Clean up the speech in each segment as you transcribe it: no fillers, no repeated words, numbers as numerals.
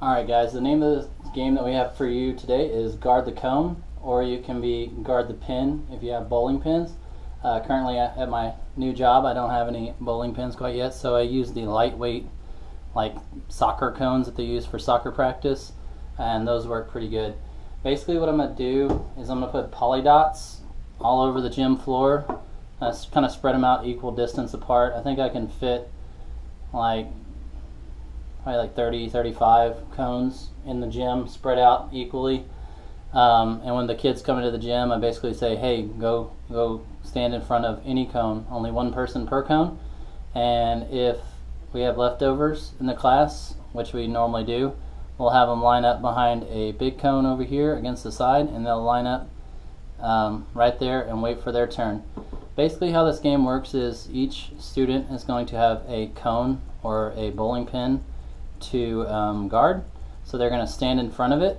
Alright guys, the name of the game that we have for you today is Guard the Cone, or you can be Guard the Pin if you have bowling pins. Currently at my new job I don't have any bowling pins quite yet, so I use the lightweight like soccer cones that they use for soccer practice, and those work pretty good. Basically what I'm going to do is I'm going to put poly dots all over the gym floor, kind of spread them out equal distance apart. I think I can fit probably like 30-35 cones in the gym spread out equally, and when the kids come into the gym I basically say, hey, go stand in front of any cone, only one person per cone, and if we have leftovers in the class, which we normally do, we'll have them line up behind a big cone over here against the side, and they'll line up right there and wait for their turn. Basically how this game works is each student is going to have a cone or a bowling pin to guard. So they're going to stand in front of it.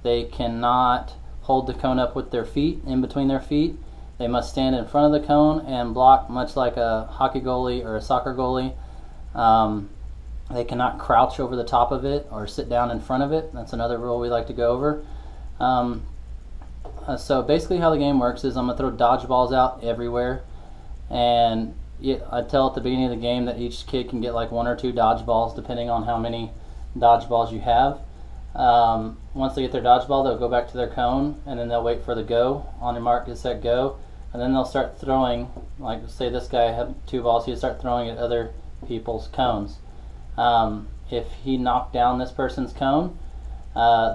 They cannot hold the cone up with their feet, in between their feet. They must stand in front of the cone and block, much like a hockey goalie or a soccer goalie. They cannot crouch over the top of it or sit down in front of it. That's another rule we like to go over. So basically how the game works is I'm going to throw dodgeballs out everywhere, and I tell at the beginning of the game that each kid can get like 1 or 2 dodgeballs depending on how many dodgeballs you have. Once they get their dodgeball, they'll go back to their cone, and then they'll wait for the go. On your mark, get set, go. And then they'll start throwing, like say this guy had 2 balls, he'd start throwing at other people's cones. If he knocked down this person's cone,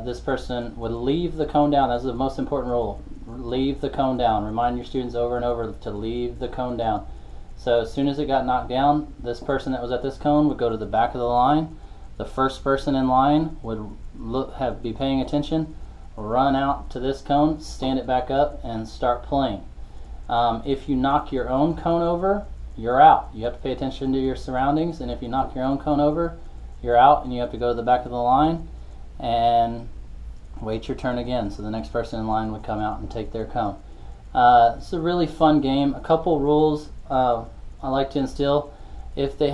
this person would leave the cone down. That's the most important rule. Leave the cone down. Remind your students over and over to leave the cone down. So as soon as it got knocked down, this person that was at this cone would go to the back of the line. The first person in line would be paying attention, run out to this cone, stand it back up, and start playing. If you knock your own cone over, you're out. You have to pay attention to your surroundings, and if you knock your own cone over, you're out, and you have to go to the back of the line and wait your turn again. So the next person in line would come out and take their cone. It's a really fun game. A couple rules I like to instill. If they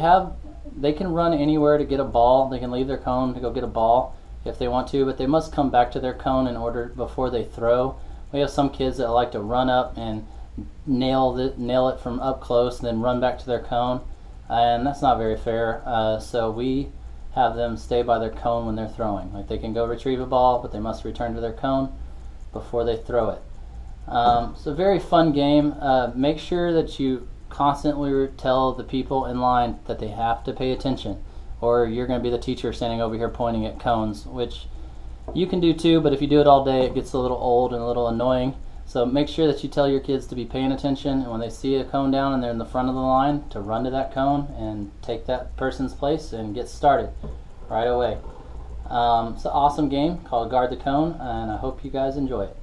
can run anywhere to get a ball. They can leave their cone to go get a ball if they want to, but they must come back to their cone in order before they throw. We have some kids that like to run up and nail it from up close and then run back to their cone, and that's not very fair. So we have them stay by their cone when they're throwing. Like they can go retrieve a ball, but they must return to their cone before they throw it. It's a very fun game. Make sure that you constantly tell the people in line that they have to pay attention, or you're going to be the teacher standing over here pointing at cones, which you can do too, but if you do it all day it gets a little old and a little annoying. So make sure that you tell your kids to be paying attention, and when they see a cone down and they're in the front of the line, to run to that cone and take that person's place and get started right away. It's an awesome game called Guard the Cone, and I hope you guys enjoy it.